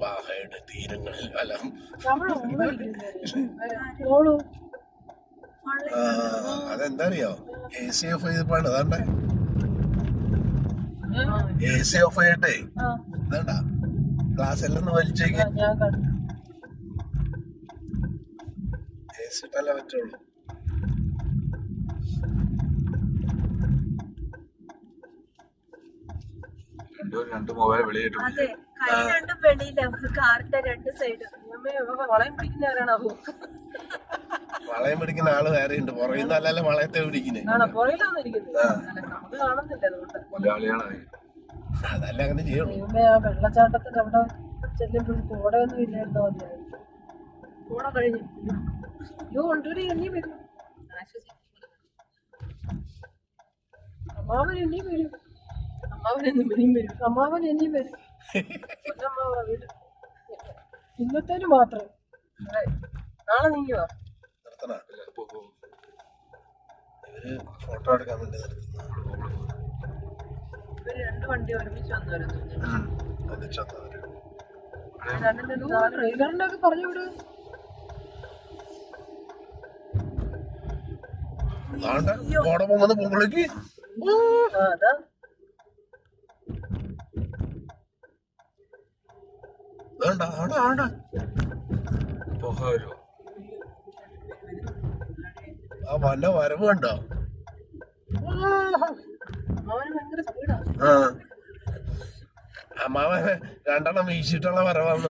ബാഹയുടെ തീരങ്ങളിൽ വലം. അതെന്താ അറിയോ? AC ഓഫ് ചെയ്തപ്പോഴാണ് അതാണ്ട AC ഓഫ് ചെയ്യട്ടെ ഇതാണ്ട ഗ്ലാസ് എല്ലാം ഒന്ന് വലിച്ചേക്ക്. AC ഇട്ടല്ലേ പറ്റുള്ളൂ. രണ്ട് മൊബൈൽ വെളിയിട്ടുണ്ട്. കാറിന്റെ രണ്ട് സൈഡ് വളയം പിടിക്കുന്നവരാണോ? വളയം പിടിക്കുന്ന ആള് വേറെ ഉണ്ട്. പുറകിൽ നിന്നല്ലല്ലേ വളയത്തെ പിടിക്കുന്നേ. മലയാളിയാണ്. അതല്ല അങ്ങനെ ചെയ്യണു. ആ വെള്ളച്ചാട്ടത്തിന്റെ അവിടെ ചെല്ലുമ്പോഴും കൂടെയൊന്നും ഇല്ലായിരുന്നോ? കൂടെ കഴിഞ്ഞു കൊണ്ടൊരു എണ്ണി വരും. അമ്മാവൻ എണ്ണിയും വരും. അമ്മാവൻ ഇനിയും വരും. ഇന്നത്തേന് മാത്രം. നാളെ നീങ്ങുവാ. ഇവര് ഫോട്ടോ എടുക്കാൻ വേണ്ടി ഇവര് രണ്ട് വണ്ടി ഒരുമിച്ച് വന്നവരുന്നു. ട്രെയിലറിന്റെ ഒക്കെ പറഞ്ഞു വിട്. കോട പോകുന്നത് മുകളിലേക്ക്. അതാ ആ വല്ല വരവ് കണ്ടോ? ഭയങ്കര സ്പീഡാ. അമ്മാവൻ രണ്ടെണ്ണം വീശിയിട്ടുള്ള വരവാണ്.